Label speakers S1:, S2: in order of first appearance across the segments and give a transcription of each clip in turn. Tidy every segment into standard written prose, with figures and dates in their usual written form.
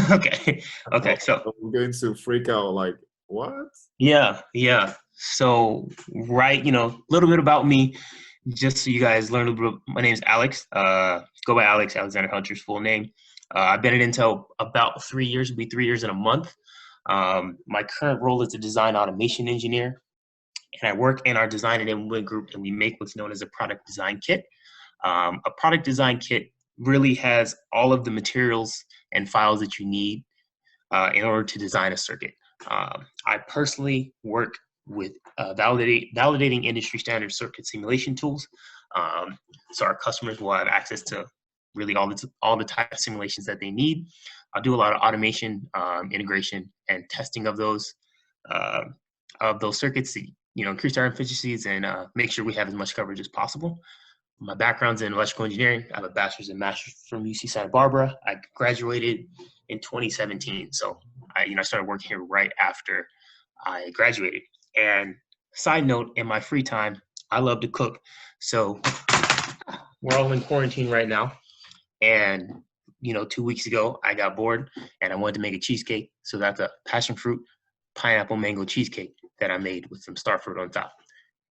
S1: Okay. Okay. So
S2: I'm going to freak out like, what?
S1: yeah, yeah. So right, a little bit about me, just so you guys learn a little bit. My name is Alex. Go by Alex Alexander Hunter's full name. I've been at Intel about 3 years. It'll be 3 years in a month. My current role is a design automation engineer, and I work in our design and enablement group, and we make what's known as a product design kit. A product design kit really has all of the materials and files that you need in order to design a circuit. I personally work with validating industry standard circuit simulation tools. So our customers will have access to really all the type of simulations that they need. I'll do a lot of automation, integration, and testing uh, of those circuits to increase our efficiencies and make sure we have as much coverage as possible. My background's in electrical engineering. I have a bachelor's and master's from UC Santa Barbara. I graduated in 2017. So I started working here right after I graduated. And side note, in my free time, I love to cook. So we're all in quarantine right now. And 2 weeks ago, I got bored and I wanted to make a cheesecake. So that's a passion fruit pineapple mango cheesecake that I made with some star fruit on top.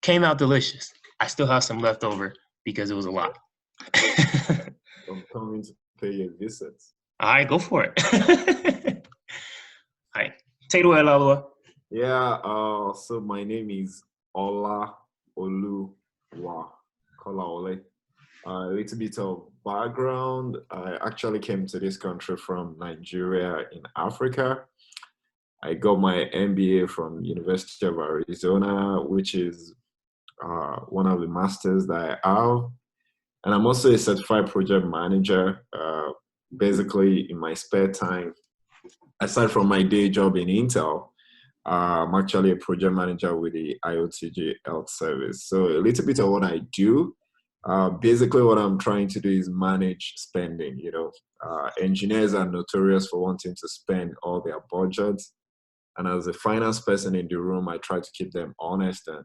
S1: Came out delicious. I still have some left over because it was a lot.
S2: I'm coming to pay you a visit.
S1: All right, go for it. All right, take it away, Olaouwa.
S2: Yeah, so my name is Olaouwa Kolawole. A little bit of background. I actually came to this country from Nigeria in Africa. I got my MBA from University of Arizona, which is one of the masters that I have. And I'm also a certified project manager. Basically, in my spare time, aside from my day job in Intel, I'm actually a project manager with the IOTG Health Service. So a little bit of what I do. Basically, what I'm trying to do is manage spending. Engineers are notorious for wanting to spend all their budgets. And as a finance person in the room, I try to keep them honest and,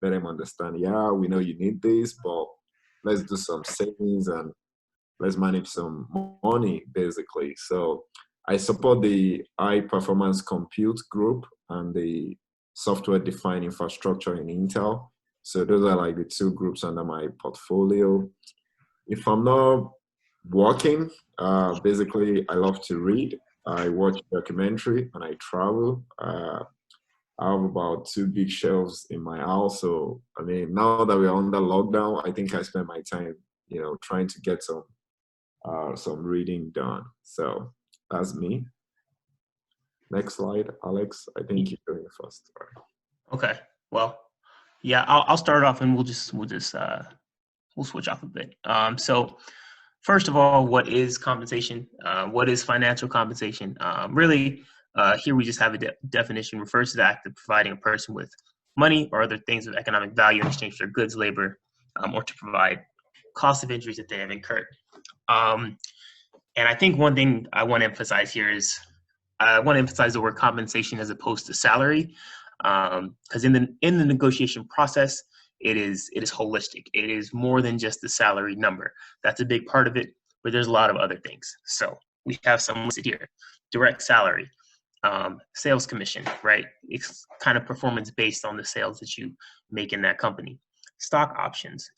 S2: let them understand, yeah, we know you need this, but let's do some savings and let's manage some money, basically. So I support the high performance compute group and the software defined infrastructure in Intel. So those are like the two groups under my portfolio. If I'm not working, basically I love to read. I watch documentary and I travel. I have about two big shelves in my house. So, I mean, now that we're under lockdown, I think I spend my time, trying to get some reading done. So that's me. Next slide, Alex. I think you're doing it first. All right.
S1: Okay. Well, yeah, I'll start off and we'll switch off a bit. So first of all, what is compensation? What is financial compensation? Really, here we just have a definition, refers to the act of providing a person with money or other things of economic value in exchange for their goods, labor, or to provide cost of injuries that they have incurred. And I think one thing I want to emphasize here is I want to emphasize the word compensation as opposed to salary, because in the negotiation process, it is holistic. It is more than just the salary number. That's a big part of it, but there's a lot of other things. So we have some listed here: direct salary, sales commission, right? It's kind of performance based on the sales that you make in that company. Stock options.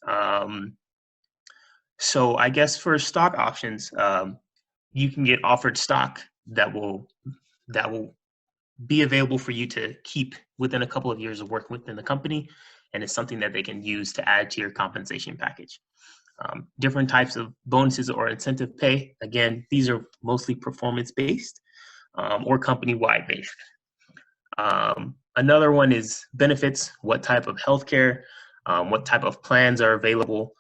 S1: So I guess for stock options, you can get offered stock that will be available for you to keep within a couple of years of working within the company, and it's something that they can use to add to your compensation package. Different types of bonuses or incentive pay. Again, these are mostly performance-based or company-wide based. Another one is benefits. What type of healthcare, what type of plans are available.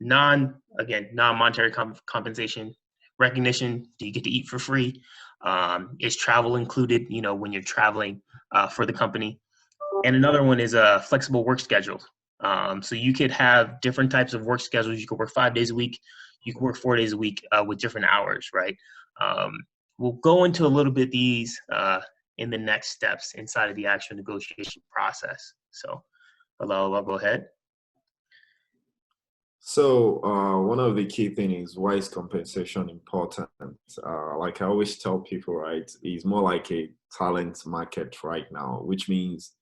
S1: Non-monetary compensation. Recognition. Do you get to eat for free? Is travel included, when you're traveling for the company? And another one is a flexible work schedule. So you could have different types of work schedules. You could work 5 days a week. You could work 4 days a week with different hours, right? We'll go into a little bit these in the next steps inside of the actual negotiation process. So, Olaouwa, go ahead.
S2: So one of the key things is why is compensation important? Like I always tell people, right, it's more like a talent market right now, which means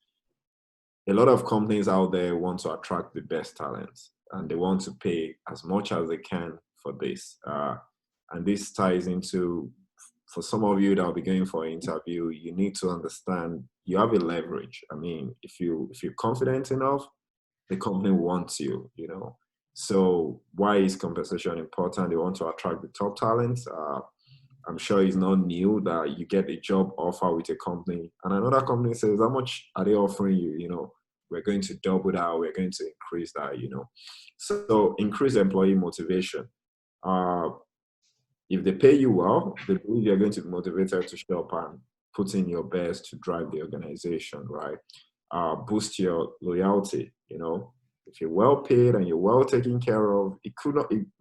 S2: a lot of companies out there want to attract the best talents and they want to pay as much as they can for this. And this ties into, for some of you that will be going for an interview, you need to understand you have a leverage. I mean, if you're confident enough, the company wants you, you know. So why is compensation important? They want to attract the top talents. I'm sure it's not new that you get a job offer with a company and another company says, how much are they offering you? You know, we're going to double that, we're going to increase that, you know. So increase employee motivation. Uh, if they pay you well, they believe you're going to be motivated to show up and put in your best to drive the organization, right? Boost your loyalty, you know. If you're well paid and you're well taken care of, it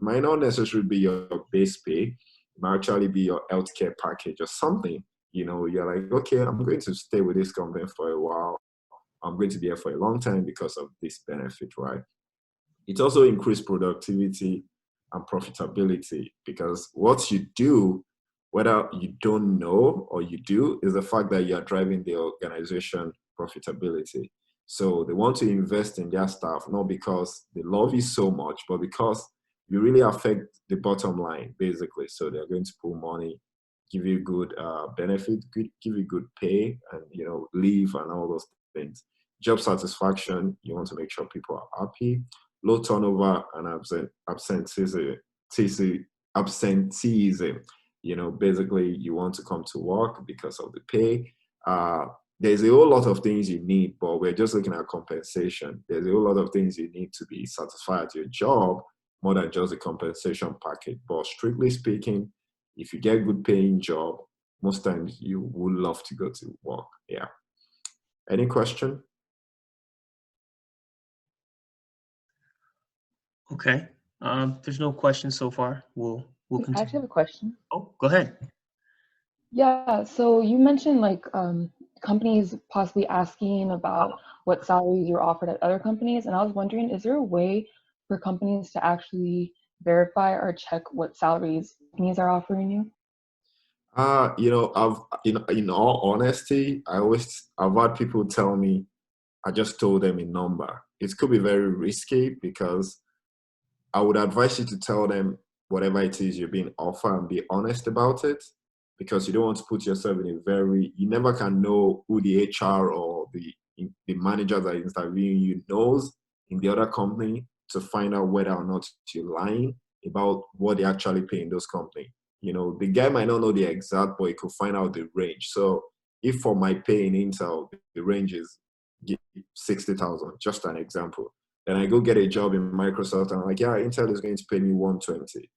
S2: might not necessarily be your base pay. It might actually be your healthcare package or something. You know, you're like, okay, I'm going to stay with this company for a while. I'm going to be here for a long time because of this benefit, right? It also increased productivity and profitability because what you do, whether you don't know or you do, is the fact that you are driving the organization profitability. So they want to invest in their staff, not because they love you so much, but because you really affect the bottom line, basically. So they're going to put money, give you good benefit, give you good pay, and you know, leave and all those things. Job satisfaction, you want to make sure people are happy. Low turnover and absenteeism. You know, basically you want to come to work because of the pay. Uh, there's a whole lot of things you need, but we're just looking at compensation. There's a whole lot of things you need to be satisfied at your job more than just the compensation package. But strictly speaking, if you get good paying job, most times you would love to go to work. Yeah. Any question?
S1: Okay. There's no questions so far. We'll
S3: I actually
S1: continue.
S3: have a question.
S1: Oh, go ahead.
S3: Yeah, so you mentioned like companies possibly asking about what salaries you're offered at other companies, and I was wondering, is there a way for companies to actually verify or check what salaries companies are offering you?
S2: You know, in all honesty, I've had people tell me I just told them a number. It could be very risky because I would advise you to tell them whatever it is you're being offered and be honest about it because you don't want to put yourself in a very, you never can know who the HR or the manager that is interviewing you knows in the other company to find out whether or not you're lying about what they actually pay in those companies. You know, the guy might not know the exact, but he could find out the range. So if for my pay in Intel, the range is 60,000, just an example. Then I go get a job in Microsoft and I'm like, yeah, Intel is going to pay me 120.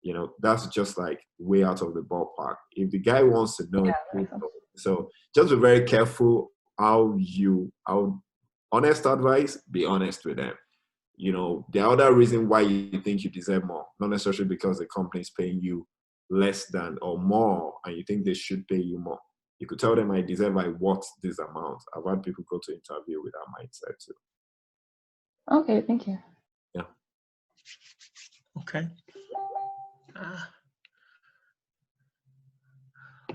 S2: You know, that's just like way out of the ballpark. If the guy wants to know,
S3: Yeah, that makes sense.
S2: so just be very careful how honest advice, be honest with them. You know, the other reason why you think you deserve more, not necessarily because the company is paying you less than or more and you think they should pay you more. You could tell them I deserve I what this amount. I've had people go to interview with that mindset too.
S3: Okay, thank you.
S2: Yeah.
S1: Okay.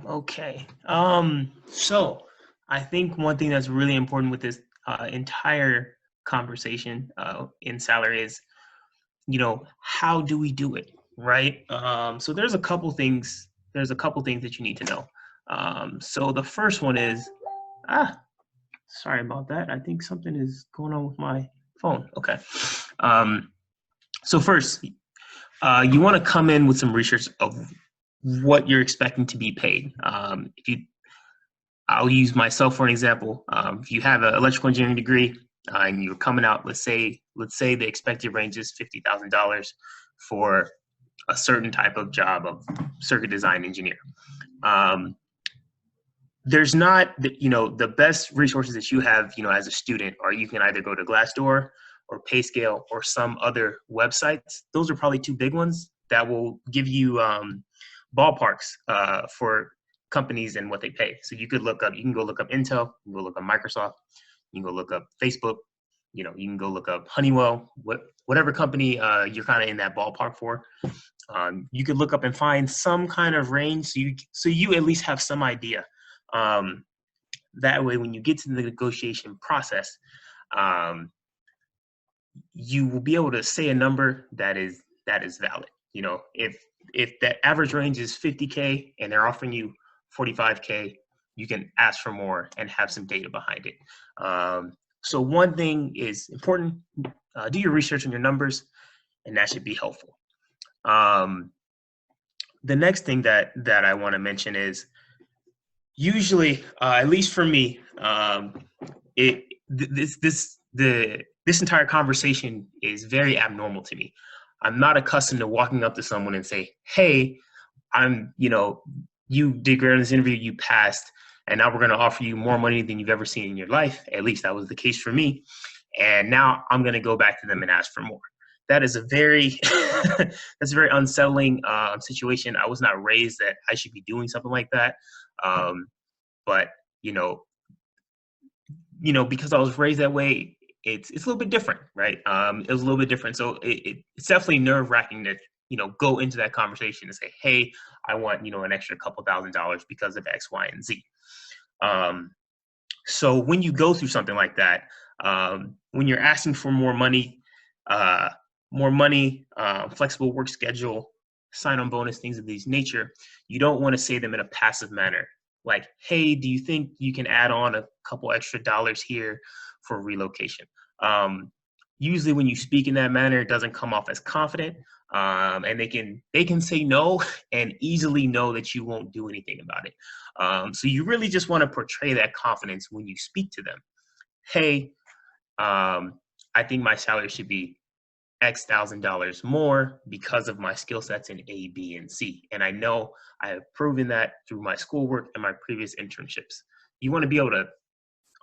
S1: Okay. So I think one thing that's really important with this entire conversation in salary is, you know, how do we do it, right? So there's a couple things. There's a couple things that you need to know. So the first one is, sorry about that. I think something is going on with my phone. Okay. So first, you want to come in with some research of what you're expecting to be paid. I'll use myself for an example. If you have an electrical engineering degree and you're coming out, let's say the expected range is $50,000 for a certain type of job of circuit design engineer. There's not, the best resources that you have, as a student, or you can either go to Glassdoor or PayScale or some other websites. Those are probably two big ones that will give you ballparks for companies and what they pay. So you can go look up Intel, you can go look up Microsoft, you can go look up Facebook, You know, you can go look up Honeywell, whatever company you're kind of in that ballpark for. You could look up and find some kind of range, so you at least have some idea. That way, when you get to the negotiation process, you will be able to say a number that is valid. You know, if that average range is 50K and they're offering you 45K, you can ask for more and have some data behind it. So one thing is important: do your research on your numbers, and that should be helpful. The next thing that I want to mention is usually, at least for me, this entire conversation is very abnormal to me. I'm not accustomed to walking up to someone and say, "Hey, you did great in this interview, you passed, and now we're going to offer you more money than you've ever seen in your life." At least that was the case for me. And now I'm going to go back to them and ask for more. That is a very that's a very unsettling situation. I was not raised that I should be doing something like that. But because I was raised that way, it's a little bit different, right? It was a little bit different. So it's definitely nerve-wracking to, go into that conversation and say, "Hey, I want, an extra couple $1,000s because of X, Y, and Z." So when you go through something like that, when you're asking for more money, flexible work schedule, sign-on bonus, things of this nature, you don't want to say them in a passive manner. Like, "Hey, do you think you can add on a couple extra dollars here for relocation?" Usually when you speak in that manner, it doesn't come off as confident, and they can say no and easily know that you won't do anything about it. So you really just want to portray that confidence when you speak to them. "Hey, I think my salary should be X $1,000 more because of my skill sets in A, B, and C. And I know I have proven that through my schoolwork and my previous internships." You want to be able to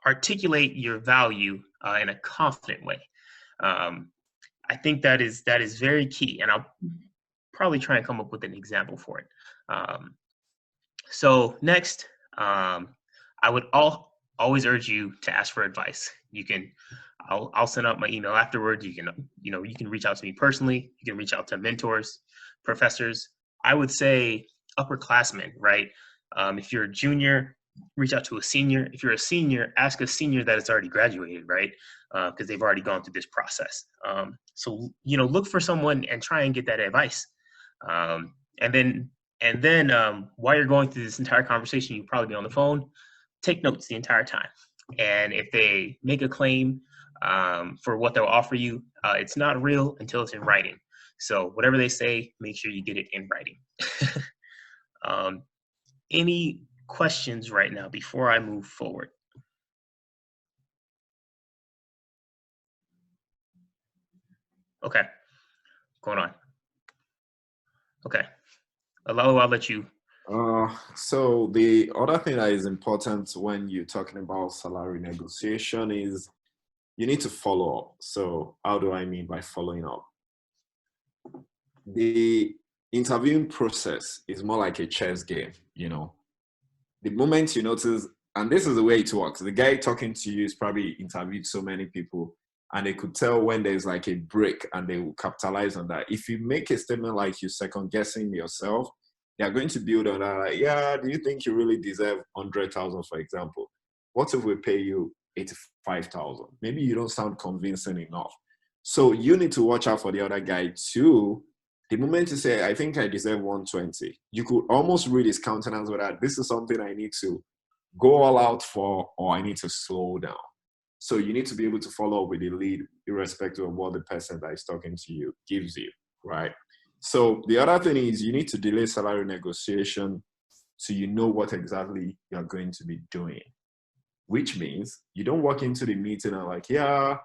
S1: articulate your value in a confident way. I think that is very key, and I'll probably try and come up with an example for it. So next, I would always urge you to ask for advice. I'll send out my email afterwards. You can reach out to me personally. You can reach out to mentors, professors. I would say upperclassmen, right? If you're a junior, reach out to a senior. If you're a senior, ask a senior that has already graduated, right? Because they've already gone through this process. So look for someone and try and get that advice. And then while you're going through this entire conversation, you'll probably be on the phone. Take notes the entire time. And if they make a claim for what they'll offer you, it's not real until it's in writing. So whatever they say, make sure you get it in writing. Any questions right now before I move forward? Okay, going on. Okay, Olaouwa, I'll let you.
S2: So the other thing that is important when you're talking about salary negotiation is you need to follow up. So how do I mean by following up? The interviewing process is more like a chess game, The moment you notice, and this is the way it works, the guy talking to you is probably interviewed so many people, and they could tell when there's like a break and they will capitalize on that. If you make a statement like you're second guessing yourself, they're going to build on that. Like, "Yeah, do you think you really deserve 100,000, for example? What if we pay you 85,000? Maybe you don't sound convincing enough." So you need to watch out for the other guy too. The moment you say, "I think I deserve 120, you could almost read his countenance with that. This is something I need to go all out for, or I need to slow down. So you need to be able to follow up with the lead, irrespective of what the person that is talking to you gives you, right? So the other thing is you need to delay salary negotiation so you know what exactly you're going to be doing, which means you don't walk into the meeting and like, "Yeah,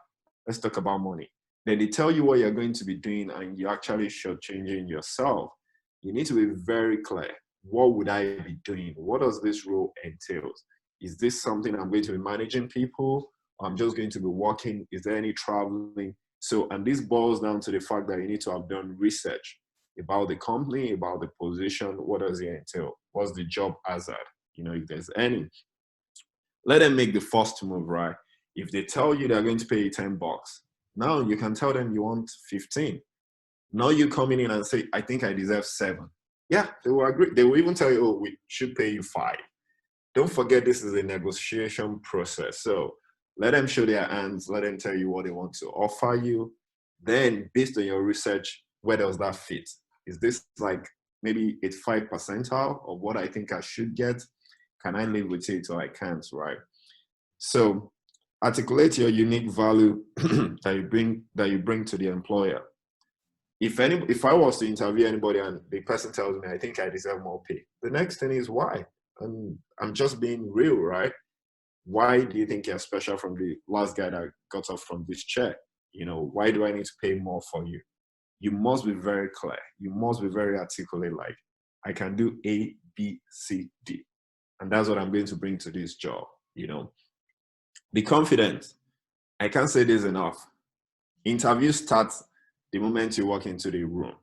S2: let's talk about money." Then they tell you what you're going to be doing and you're actually shortchanging yourself. You need to be very clear. What would I be doing? What does this role entail? Is this something I'm going to be managing people? Or I'm just going to be working? Is there any traveling? So, and this boils down to the fact that you need to have done research about the company, about the position. What does it entail? What's the job hazard? If there's any. Let them make the first move, right? If they tell you they're going to pay you $10, now you can tell them you want 15. Now you coming in and say, I think I deserve 7. Yeah, they will agree. They will even tell you, oh, we should pay you 5. Don't forget, this is a negotiation process. So let them show their hands. Let them tell you what they want to offer you. Then, based on your research, where does that fit? Is this like maybe 85 percentile of what I think I should get? Can I live with it or I can't, right? So articulate your unique value that you bring to the employer. If I was to interview anybody and the person tells me I think I deserve more pay, the next thing is why? And I'm just being real, right? Why do you think you're special from the last guy that got off from this chair? You know, why do I need to pay more for you? You must be very clear. You must be very articulate, like, I can do A, B, C, D. And that's what I'm going to bring to this job, you know. Be confident. I can't say this enough. Interview starts the moment you walk into the room.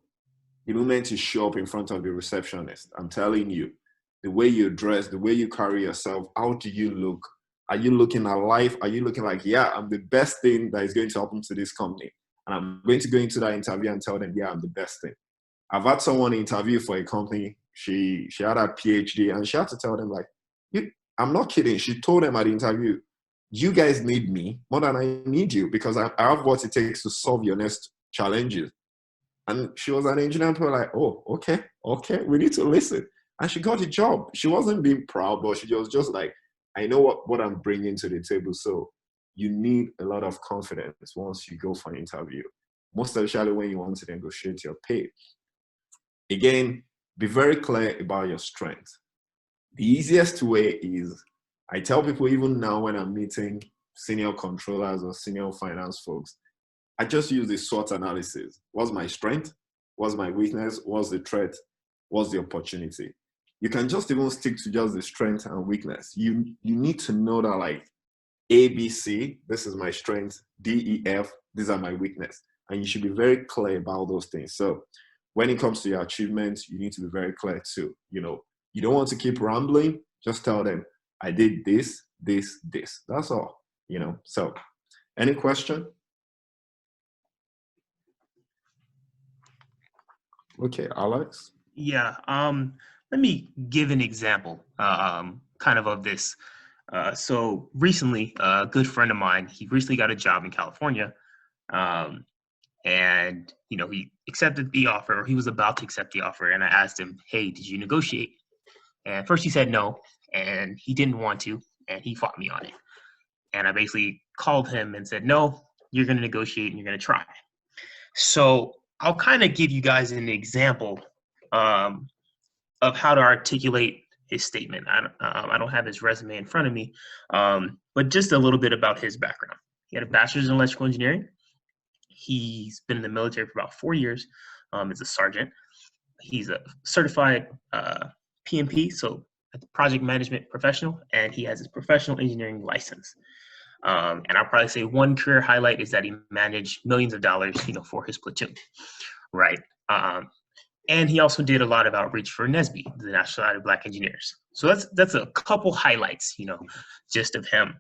S2: The moment you show up in front of the receptionist. I'm telling you, the way you dress, the way you carry yourself, how do you look? Are you looking alive? Are you looking like, yeah, I'm the best thing that is going to happen to this company? And I'm going to go into that interview and tell them, yeah, I'm the best thing. I've had someone interview for a company. She had a PhD and she had to tell them, like, I'm not kidding. She told them at the interview, you guys need me more than I need you because I have what it takes to solve your next challenges. And she was an engineer and people were like, oh, okay, we need to listen. And she got the job. She wasn't being proud, but she was just like, I know what I'm bringing to the table. So you need a lot of confidence once you go for an interview, most especially when you want to negotiate your pay. Again, be very clear about your strengths. The easiest way is, I tell people even now when I'm meeting senior controllers or senior finance folks, I just use the SWOT analysis. What's my strength? What's my weakness? What's the threat? What's the opportunity? You can just even stick to just the strength and weakness. You need to know that, like, A, B, C, this is my strength, D, E, F, these are my weakness. And you should be very clear about those things. So when it comes to your achievements, you need to be very clear too. You know, you don't want to keep rambling. Just tell them, I did this, this, this. That's all, you know. So any question? Okay, Alex?
S1: Yeah. Let me give an example kind of this. So recently, a good friend of mine, he recently got a job in California. And, you know, he accepted the offer, or he was about to accept the offer. And I asked him, hey, did you negotiate? And first he said no, and he didn't want to, and he fought me on it. And I basically called him and said, no, you're going to negotiate and you're going to try. So I'll kind of give you guys an example of how to articulate his statement. I don't have his resume in front of me, but just a little bit about his background. He had a bachelor's in electrical engineering. He's been in the military for about 4 years as a sergeant. He's a certified PMP, so a project management professional, and he has his professional engineering license. And I'll probably say one career highlight is that he managed millions of dollars, you know, for his platoon, right? And he also did a lot of outreach for NSBE, the National Society of Black Engineers. So that's a couple highlights, you know, just of him.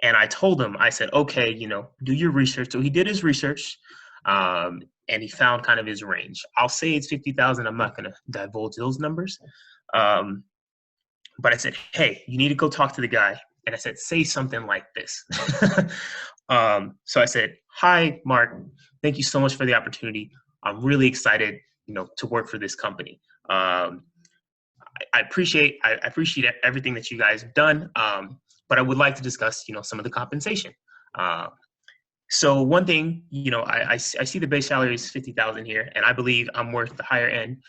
S1: And I told him, I said, okay, you know, do your research. So he did his research, and he found kind of his range. I'll say it's 50,000. I'm not going to divulge those numbers. But I said, hey, you need to go talk to the guy. And I said, say something like this. So I said, hi, Mark, thank you so much for the opportunity. I'm really excited, you know, to work for this company. I appreciate everything that you guys have done. But I would like to discuss, you know, some of the compensation. So one thing, you know, I see the base salary is 50,000 here, and I believe I'm worth the higher end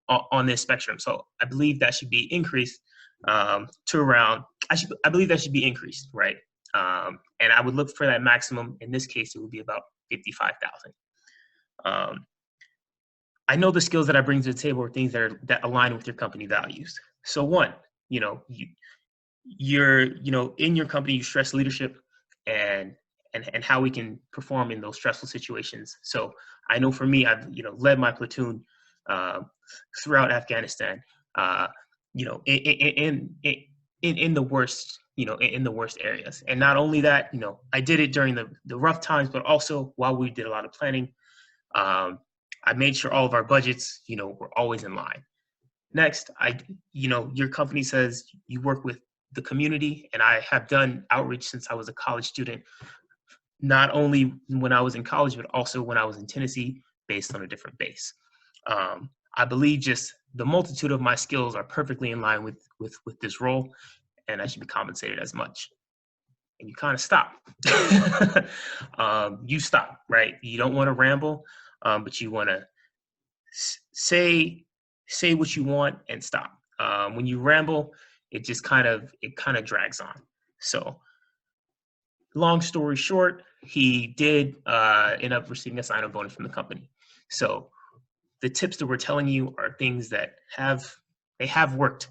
S1: on this spectrum. So I believe that should be increased to around. I believe that should be increased, right? And I would look for that maximum. In this case, it would be about 55,000. I know the skills that I bring to the table are things that align with your company values. So one, you know, you're, you know, in your company, you stress leadership and how we can perform in those stressful situations. So I know for me, I've, you know, led my platoon throughout Afghanistan, you know, in the worst in the worst areas. And not only that, I did it during the rough times, but also while we did a lot of planning, I made sure all of our budgets, were always in line. Next, your company says you work with the community, and I have done outreach since I was a college student, not only when I was in college, but also when I was in Tennessee, based on a different base. I believe just the multitude of my skills are perfectly in line with this role, and I should be compensated as much. And you kind of stop. You stop, right? You don't want to ramble, but you want to say what you want and stop. When you ramble, it just kind of drags on. So long story short, he did end up receiving a sign-on bonus from the company. So the tips that we're telling you are things that have worked.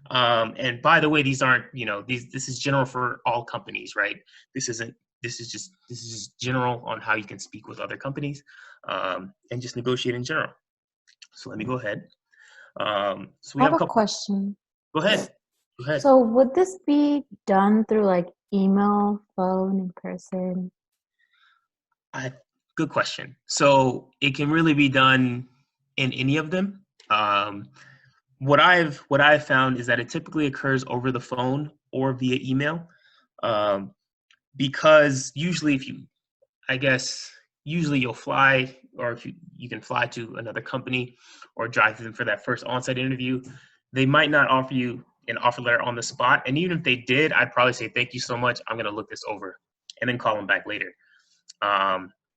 S1: And by the way, these aren't, this is general for all companies, right? This is just general on how you can speak with other companies, and just negotiate in general. So let me go ahead. So we
S4: I
S1: have
S4: have a question.
S1: Go ahead.
S4: So would this be done through like email, phone, in person?
S1: Good question. So it can really be done in any of them. What I've found is that it typically occurs over the phone or via email, because usually usually you'll fly, or if you can fly to another company or drive to them for that first on-site interview. They might not offer you an offer letter on the spot, and even if they did, I'd probably say thank you so much, I'm going to look this over, and then call them back later.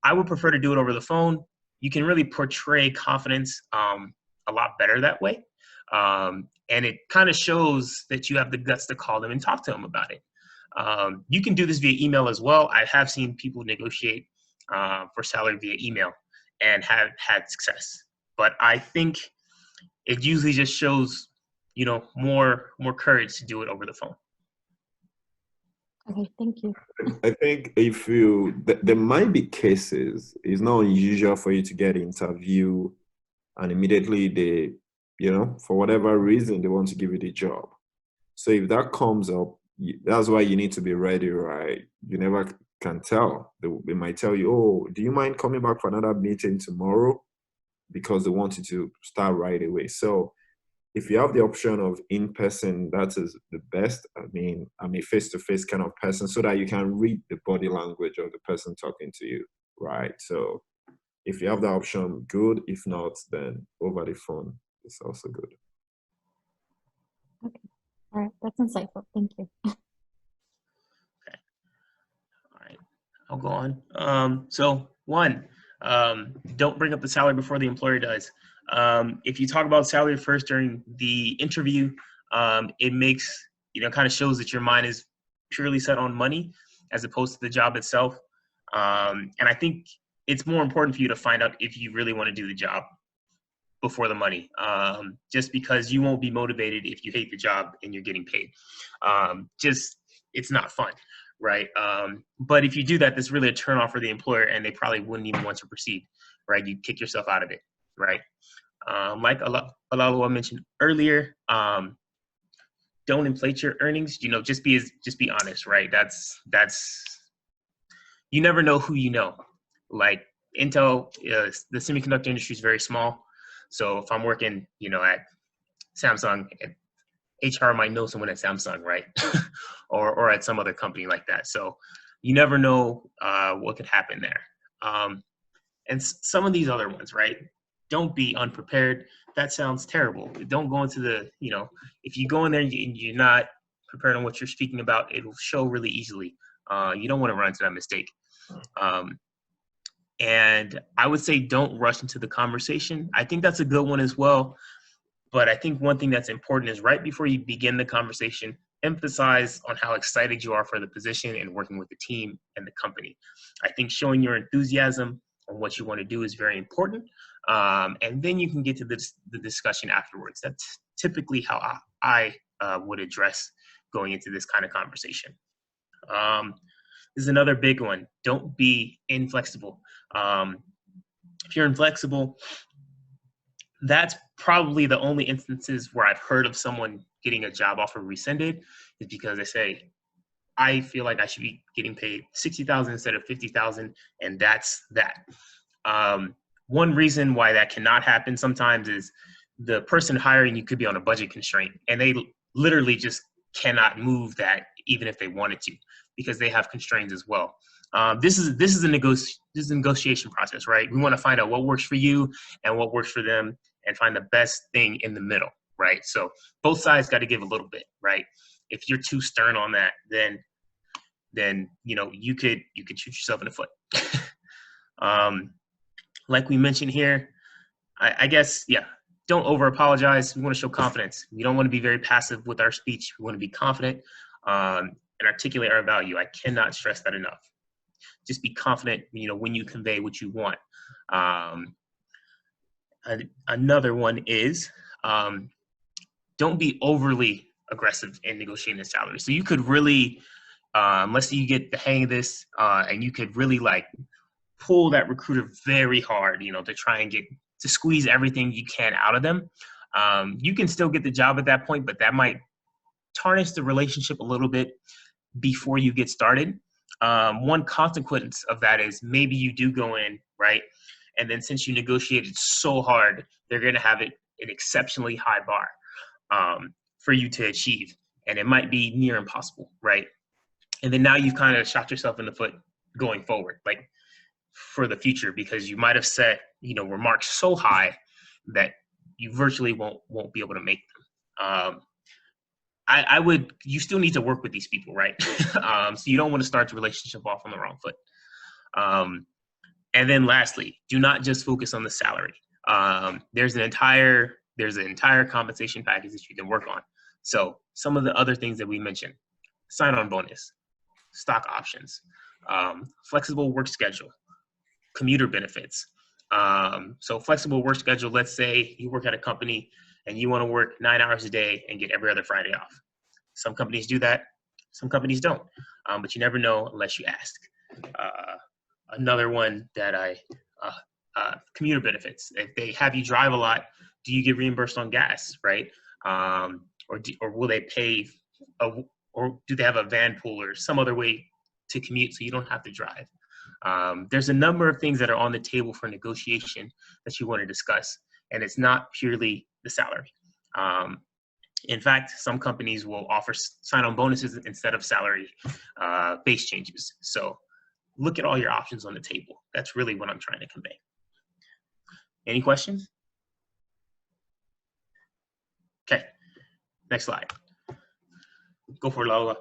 S1: I would prefer to do it over the phone. You can really portray confidence a lot better that way. And it kind of shows that you have the guts to call them and talk to them about it. You can do this via email as well. I have seen people negotiate for salary via email and have had success. But I think it usually just shows, more courage to do it over the phone.
S4: Okay, thank you.
S2: I think there might be cases, it's not unusual for you to get an interview and immediately they, for whatever reason, they want to give you the job. So if that comes up, that's why you need to be ready, right? You never can tell. They might tell you, oh, do you mind coming back for another meeting tomorrow? Because they want you to start right away. So if you have the option of in-person, that is the best. I'm a face-to-face kind of person, so that you can read the body language of the person talking to you, right? So if you have the option, good. If not, then over the phone is also good.
S4: Okay. All right. That's insightful. Thank you.
S1: Okay. All right. I'll go on. So one, don't bring up the salary before the employer does. If you talk about salary first during the interview, it makes, kind of shows that your mind is purely set on money as opposed to the job itself. And I think it's more important for you to find out if you really want to do the job before the money, just because you won't be motivated if you hate the job and you're getting paid. It's not fun, right? But if you do that, that's really a turnoff for the employer, and they probably wouldn't even want to proceed, right? You kick yourself out of it, right? Like Olaouwa mentioned earlier, don't inflate your earnings. Just be honest, right? That's you never know who you know. Like Intel, the semiconductor industry is very small. So if I'm working, at Samsung, HR might know someone at Samsung, right? or at some other company like that. So you never know what could happen there. And some of these other ones, right? Don't be unprepared. That sounds terrible. Don't go into if you go in there and you're not prepared on what you're speaking about, it will show really easily. You don't want to run into that mistake. And I would say don't rush into the conversation. I think that's a good one as well. But I think one thing that's important is right before you begin the conversation, emphasize on how excited you are for the position and working with the team and the company. I think showing your enthusiasm on what you want to do is very important. And then you can get to the discussion afterwards. That's typically how I would address going into this kind of conversation. This is another big one. Don't be inflexible. If you're inflexible, that's probably the only instances where I've heard of someone getting a job offer rescinded, is because they say, I feel like I should be getting paid 60,000 instead of 50,000, and that's that. One reason why that cannot happen sometimes is the person hiring you could be on a budget constraint, and they literally just cannot move that even if they wanted to, because they have constraints as well. This is a negotiation process, right? We want to find out what works for you and what works for them, and find the best thing in the middle, right? So both sides got to give a little bit, right? If you're too stern on that, then you could shoot yourself in the foot. Like we mentioned here, I guess, yeah, don't over apologize. We want to show confidence. We don't want to be very passive with our speech. We want to be confident and articulate our value. I cannot stress that enough. Just be confident, when you convey what you want. Another one is, don't be overly aggressive in negotiating the salary. So you could really, let's say you get the hang of this, and you could really pull that recruiter very hard, to try and to squeeze everything you can out of them. You can still get the job at that point, but that might tarnish the relationship a little bit before you get started. One consequence of that is maybe you do go in, right? And then since you negotiated so hard, they're going to have an exceptionally high bar for you to achieve. And it might be near impossible, right? And then now you've kind of shot yourself in the foot going forward, for the future, because you might have set, remarks so high that you virtually won't be able to make them. You still need to work with these people, right? So you don't want to start the relationship off on the wrong foot. And then lastly, do not just focus on the salary. There's an entire compensation package that you can work on. So some of the other things that we mentioned: sign-on bonus, stock options, flexible work schedule, commuter benefits. So flexible work schedule, let's say you work at a company and you want to work 9 hours a day and get every other Friday off. Some companies do that, some companies don't, but you never know unless you ask. Another one that commuter benefits. If they have you drive a lot, do you get reimbursed on gas, right? Or will they pay, or do they have a van pool or some other way to commute so you don't have to drive? There's a number of things that are on the table for negotiation that you want to discuss, and it's not purely the salary. In fact, some companies will offer sign-on bonuses instead of salary base changes. So look at all your options on the table. That's really what I'm trying to convey. Any questions? Okay, next slide. Go for it, Olaouwa.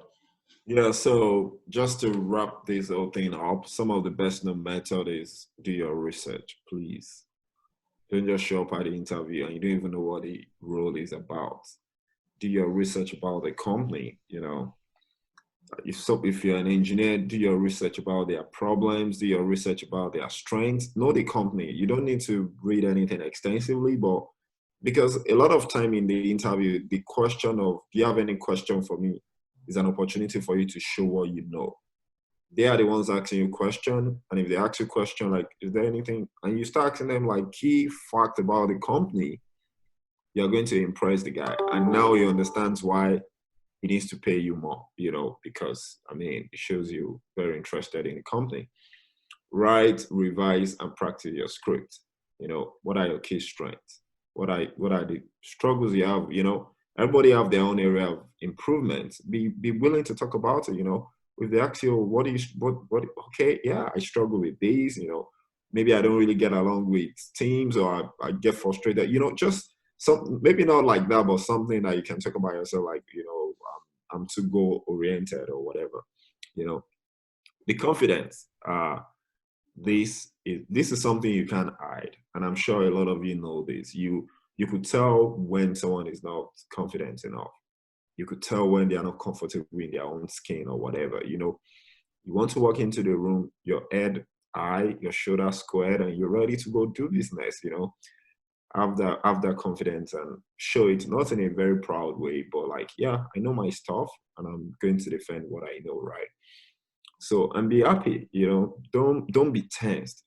S2: Yeah, so just to wrap this whole thing up, some of the best known method is do your research, please. Don't just show up at the interview and you don't even know what the role is about. Do your research about the company, If you're an engineer, do your research about their problems, do your research about their strengths, know the company. You don't need to read anything extensively, but because a lot of time in the interview, the question of, do you have any question for me, is an opportunity for you to show what you know. They are the ones asking you a question, and if they ask you a question like, is there anything, and you start asking them key fact about the company, you're going to impress the guy. And now he understands why he needs to pay you more, because, it shows you very interested in the company. Write, revise, and practice your script. What are your key strengths? What are the struggles you have? Everybody have their own area of improvement. Be willing to talk about it. If they ask you, okay, yeah, I struggle with these. Maybe I don't really get along with teams, or I get frustrated. Just something, maybe not like that, but something that you can talk about yourself, I'm too goal oriented or whatever. The confidence. This is something you can't hide, and I'm sure a lot of you know this. You could tell when someone is not confident enough. You could tell when they are not comfortable in their own skin or whatever. You want to walk into the room, your head high, your shoulders squared, and you're ready to go do business. Have that confidence and show it, not in a very proud way, but yeah, I know my stuff and I'm going to defend what I know, right? So, and be happy, don't be tensed,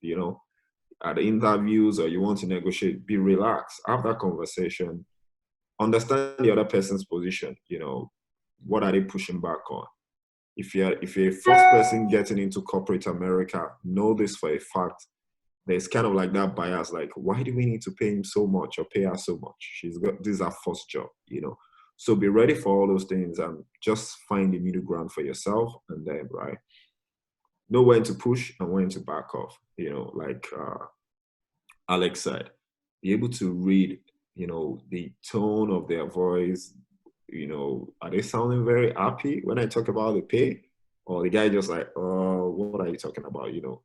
S2: at the interviews or you want to negotiate, be relaxed, have that conversation, understand the other person's position. You know, what are they pushing back on? If you're a first person getting into corporate America, know this for a fact. There's kind of like that bias, like, why do we need to pay him so much or pay her so much? This is her first job, you know. So be ready for all those things and just find the middle ground for yourself, and then, right, know when to push and when to back off. You know, like Alex said, be able to read, you know, the tone of their voice. You know, are they sounding very happy when I talk about the pay? Or the guy just like, oh, what are you talking about? You know,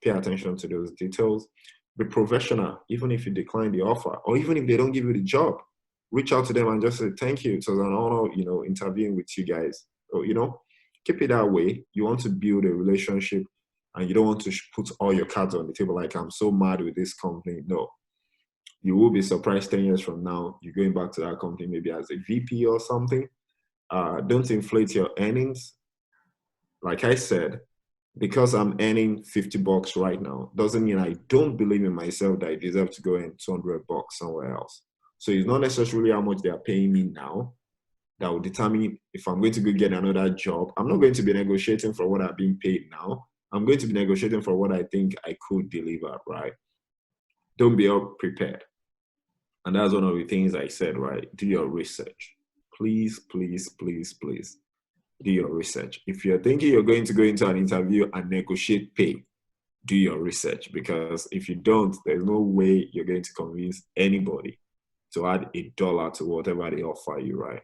S2: pay attention to those details. Be professional, even if you decline the offer, or even if they don't give you the job, reach out to them and just say, thank you. It was an honor, you know, interviewing with you guys. Or, you know, keep it that way. You want to build a relationship and you don't want to put all your cards on the table like, I'm so mad with this company. No. You will be surprised 10 years from now, you're going back to that company maybe as a VP or something. Don't inflate your earnings. Like I said, because I'm earning $50 right now, doesn't mean I don't believe in myself that I deserve to go earn $200 somewhere else. So it's not necessarily how much they are paying me now that will determine if I'm going to go get another job. I'm not going to be negotiating for what I'm being paid now. I'm going to be negotiating for what I think I could deliver, right? Don't be all prepared. And that's one of the things I said, right? Do your research. Please, please, please, please do your research. If you're thinking you're going to go into an interview and negotiate pay, do your research, because if you don't, there's no way you're going to convince anybody to add $1 to whatever they offer you, right?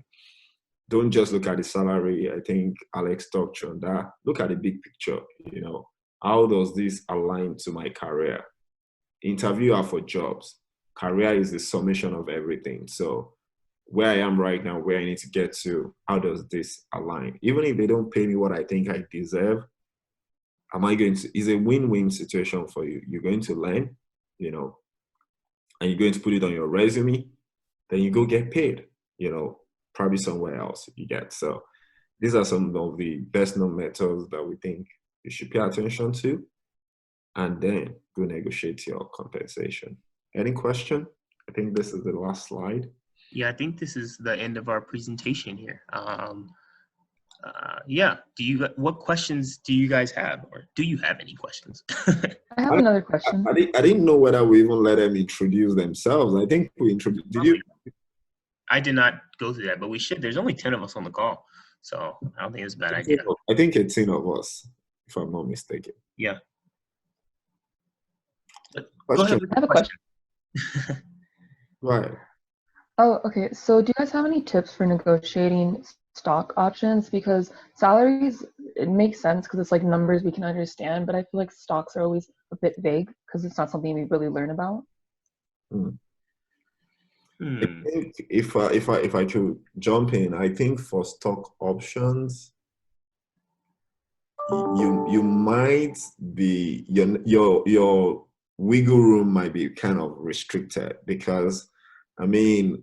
S2: Don't just look at the salary. I think Alex touched on that. Look at the big picture, you know. How does this align to my career? Interview are for jobs. Career is the summation of everything. So where I am right now, where I need to get to, how does this align? Even if they don't pay me what I think I deserve, is a win-win situation for you. You're going to learn, you know, and you're going to put it on your resume, then you go get paid, you know, probably somewhere else you get. So these are some of the best known methods that we think you should pay attention to, and then go negotiate your compensation. Any question? I think this is the last slide.
S1: Yeah, I think this is the end of our presentation here. Yeah, what questions do you guys have, or do you have any questions?
S3: I have another question.
S2: I didn't know whether we even let them introduce themselves. I think we introduced. Did you?
S1: I did not go through that, but we should. There's only 10 of us on the call, so I don't think it's a bad idea.
S2: I think 18 of us, if I'm not mistaken.
S1: Yeah.
S2: Go ahead
S3: with I have a question.
S2: Right.
S3: Oh, okay. So do you guys have any tips for negotiating stock options? Because salaries, it makes sense because it's like numbers we can understand, but I feel like stocks are always a bit vague because it's not something we really learn about.
S2: I think if I could jump in, I think for stock options, you might be your wiggle room might be kind of restricted, because I mean,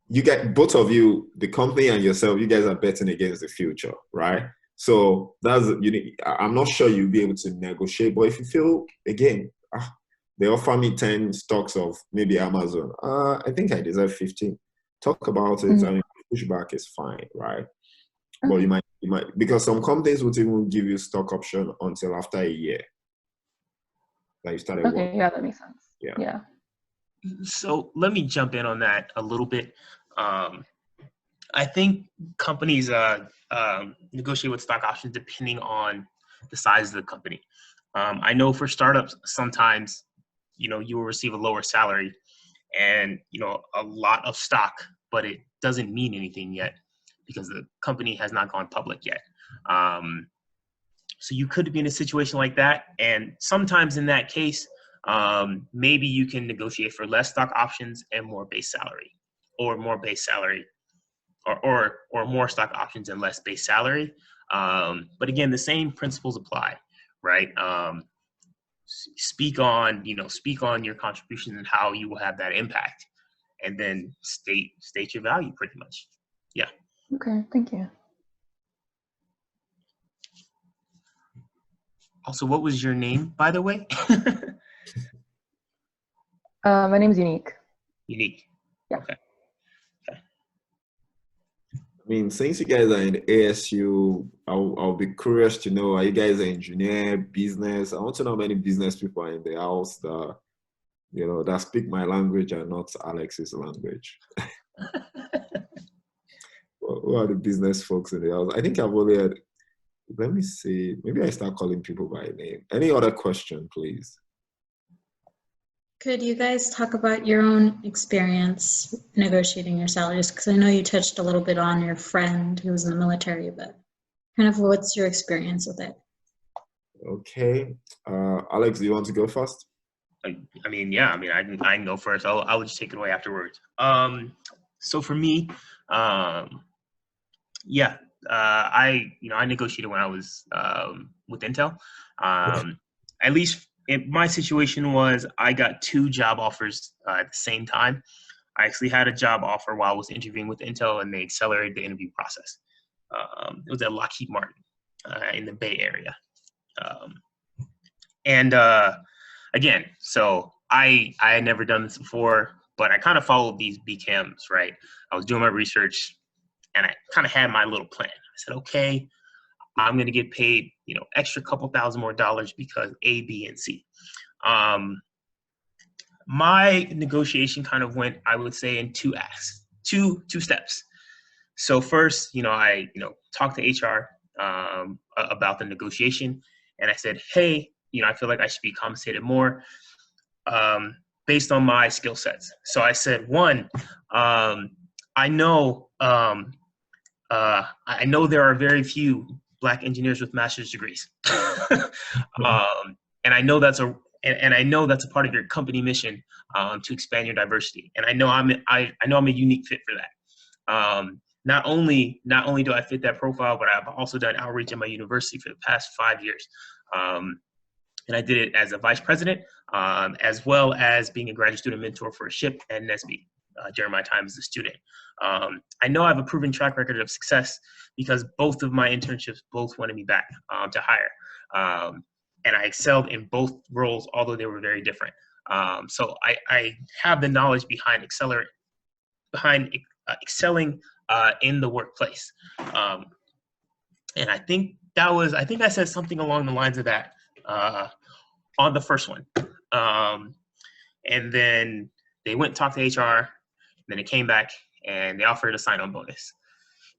S2: you get both of you, the company and yourself, you guys are betting against the future, right? So I'm not sure you'll be able to negotiate, but if you feel, again, they offer me 10 stocks of maybe Amazon, I think I deserve 15. Talk about it. I mean, pushback is fine, right? But you might, because some companies would even give you stock option until after a year that you started working.
S3: Yeah, that makes sense. Yeah.
S1: So let me jump in on that a little bit. I think companies negotiate with stock options depending on the size of the company. I know for startups, sometimes, you know, you will receive a lower salary and, you know, a lot of stock, but it doesn't mean anything yet because the company has not gone public yet. So you could be in a situation like that. And sometimes in that case, maybe you can negotiate for less stock options and more base salary, or more base salary, or more stock options and less base salary. But again, the same principles apply, right? Speak on your contributions and how you will have that impact, and then state your value pretty much. Yeah.
S3: Okay, thank you.
S1: Also, what was your name, by the way?
S3: My name's Unique.
S1: Unique.
S3: Yeah.
S1: Okay.
S2: I mean, since you guys are in ASU, I'll be curious to know, are you guys an engineer, business? I want to know how many business people are in the house that, you know, that speak my language and not Alex's language. Who are the business folks in the house? I think I've only had, let me see, maybe I start calling people by name. Any other question, please?
S5: Could you guys talk about your own experience negotiating your salaries? Because I know you touched a little bit on your friend who was in the military, but kind of what's your experience with it?
S2: Okay. Alex, do you want to go first?
S1: I mean, yeah. I mean, I can go first. I'll just take it away afterwards. So for me, yeah, I negotiated when I was with Intel. At least my situation was I got 2 job offers at the same time. I actually had a job offer while I was interviewing with Intel, and they accelerated the interview process. It was at Lockheed Martin in the Bay Area. Again, so I had never done this before, but I kind of followed these BCAMs, right? I was doing my research, and I kind of had my little plan. I said, okay, I'm going to get paid, extra couple thousand more dollars because A, B, and C. My negotiation kind of went, I would say, in 2 acts, two steps. So first, I talked to HR about the negotiation, and I said, hey, I feel like I should be compensated more based on my skill sets. So I said, one, I know there are very few Black engineers with master's degrees, and I know that's a part of your company mission to expand your diversity. And I know I'm a unique fit for that. Not only do I fit that profile, but I've also done outreach at my university for the past 5 years. And I did it as a vice president, as well as being a graduate student mentor for SHPE and NSBE during my time as a student. I know I have a proven track record of success because both of my internships both wanted me back to hire. And I excelled in both roles, although they were very different. So I have the knowledge behind excelling in the workplace. And I think I said something along the lines of that on the first one. And then they went and talked to HR, and then it came back and they offered a sign-on bonus.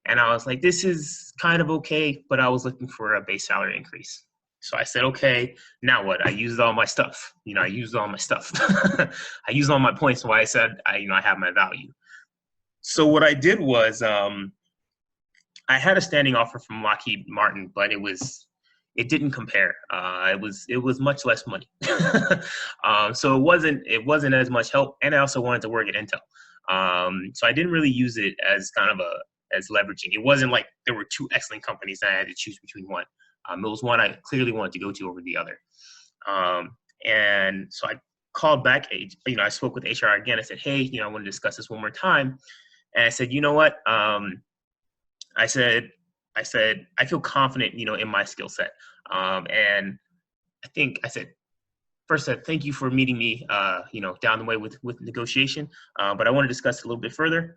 S1: And I was like, this is kind of okay, but I was looking for a base salary increase. So I said, okay, now what? I used all my stuff. I used all my stuff. I used all my points. So I said, I have my value. So what I did was I had a standing offer from Lockheed Martin, but it didn't compare. It was much less money. So it wasn't as much help. And I also wanted to work at Intel. So I didn't really use it as kind of as leveraging. It wasn't like there were 2 excellent companies and I had to choose between one. It was one I clearly wanted to go to over the other. And so I called back, I spoke with HR again. I said, hey, I want to discuss this one more time. And I said, you know what? I said, I feel confident, in my skill set. And I said, thank you for meeting me, down the way with negotiation. But I want to discuss it a little bit further.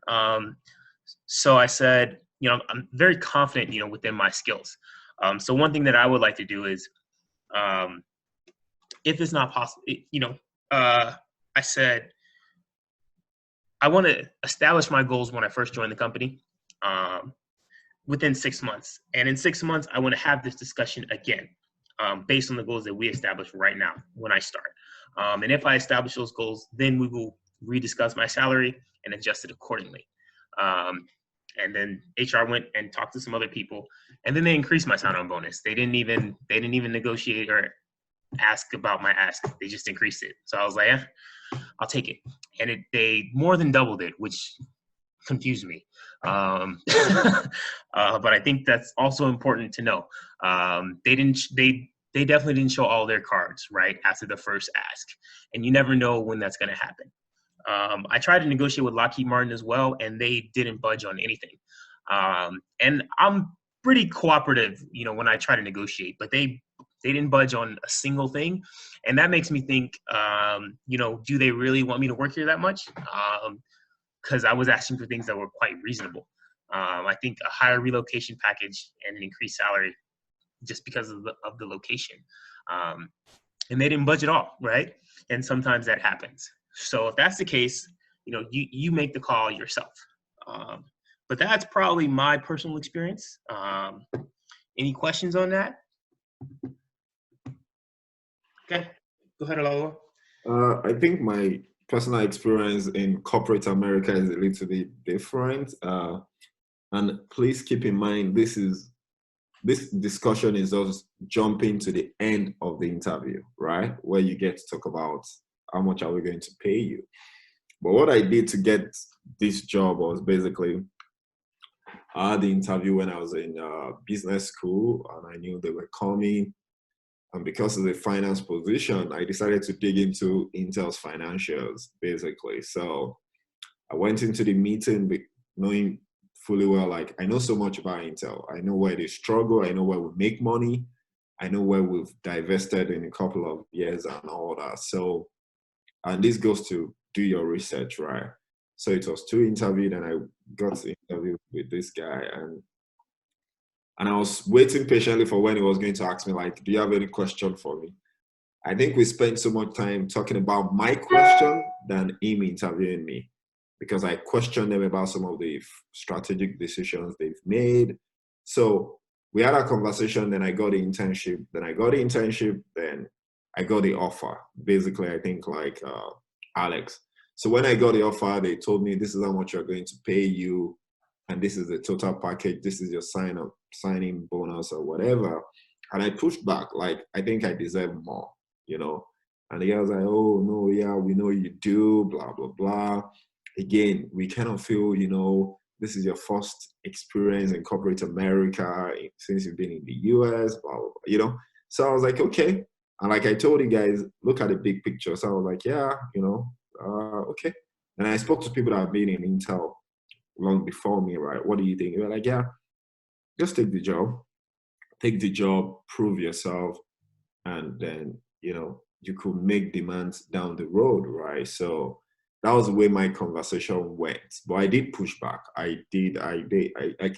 S1: So I said, I'm very confident, within my skills. So one thing that I would like to do is, if it's not possible, I said, I want to establish my goals when I first joined the company within 6 months. And in 6 months, I want to have this discussion again based on the goals that we established right now when I start. And if I establish those goals, then we will rediscuss my salary and adjust it accordingly. And then HR went and talked to some other people, and then they increased my sign-on bonus. They didn't even negotiate or ask about my ask. They just increased it. So I was like, I'll take it. And they more than doubled it, which confused me. But I think that's also important to know. They definitely didn't show all their cards right after the first ask, and you never know when that's going to happen. I tried to negotiate with Lockheed Martin as well, and they didn't budge on anything. And I'm pretty cooperative, when I try to negotiate, but they They didn't budge on a single thing. And that makes me think, do they really want me to work here that much? Because I was asking for things that were quite reasonable. I think a higher relocation package and an increased salary just because of the location. And they didn't budge at all, right? And sometimes that happens. So if that's the case, you make the call yourself. But that's probably my personal experience. Any questions on that? Okay, go ahead, Olaouwa.
S2: I think my personal experience in corporate America is a little bit different. And please keep in mind, this discussion is just jumping to the end of the interview, right? Where you get to talk about how much are we going to pay you. But what I did to get this job was basically, I had the interview when I was in business school, and I knew they were coming. And because of the finance position, I decided to dig into Intel's financials, basically. So I went into the meeting knowing fully well, like, I know so much about Intel. I know where they struggle. I know where we make money. I know where we've divested in a couple of years and all that. So, and this goes to do your research, right? So it was 2 interviews, and I got to interview with this guy, and I was waiting patiently for when he was going to ask me, like, do you have any question for me? I think we spent so much time talking about my question than him interviewing me, because I questioned them about some of the strategic decisions they've made. So we had a conversation, then I got the internship, then I got the offer. Basically, I think like Alex. So when I got the offer, they told me, this is how much you're going to pay you, and this is the total package, this is your signing bonus or whatever. And I pushed back, like, I think I deserve more, And the guy was like, oh, no, yeah, we know you do, blah, blah, blah. Again, we kind of feel, this is your first experience in corporate America since you've been in the US, blah, blah, blah, So I was like, okay. And like I told you guys, look at the big picture. So I was like, yeah, okay. And I spoke to people that have been in Intel long before me, right? What do you think? They were like, yeah, just take the job. Take the job, prove yourself, and then, you could make demands down the road, right? So that was the way my conversation went. But I did push back. I didn't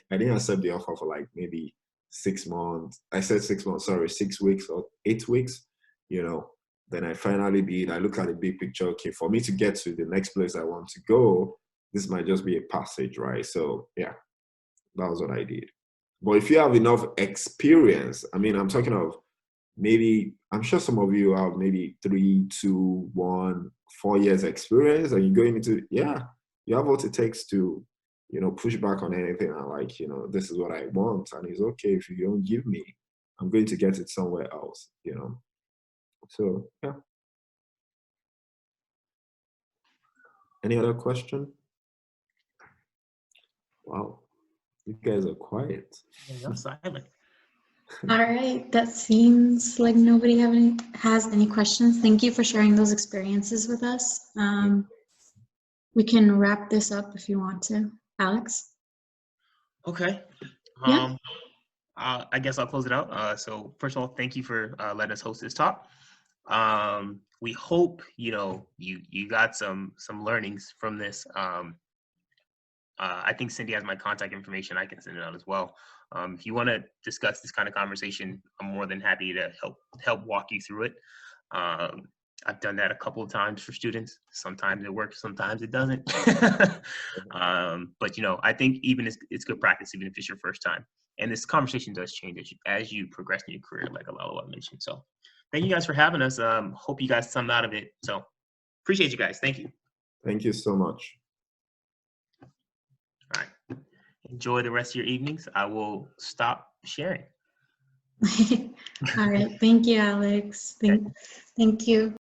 S2: accept the offer for like maybe 6 months. I said 6 months, sorry, 6 weeks or 8 weeks, Then I finally did. I look at the big picture. Okay, for me to get to the next place I want to go, this might just be a passage, right? So yeah, that was what I did. But if you have enough experience, I mean, I'm talking of maybe, I'm sure some of you have maybe 3, 2, 1, 4 years experience, and you're going into, yeah, you have what it takes to, push back on anything. And like, this is what I want, and it's okay if you don't give me, I'm going to get it somewhere else, So yeah. Any other question? Wow, you guys are quiet.
S1: I'm silent.
S5: All right, that seems like nobody has any questions. Thank you for sharing those experiences with us. We can wrap this up if you want to. Alex?
S1: Okay.
S5: Yeah.
S1: I guess I'll close it out. So first of all, thank you for letting us host this talk. We hope, you got some learnings from this. I think Cindy has my contact information. I can send it out as well. If you want to discuss this kind of conversation, I'm more than happy to help walk you through it. I've done that a couple of times for students. Sometimes it works, sometimes it doesn't. But I think even it's good practice, even if it's your first time. And this conversation does change as you progress in your career, like Olaouwa mentioned. So thank you guys for having us. Hope you guys something out of it. So appreciate you guys. Thank you.
S2: Thank you so much.
S1: All right. Enjoy the rest of your evenings. I will stop sharing.
S5: All right. Thank you, Alex. Thank you.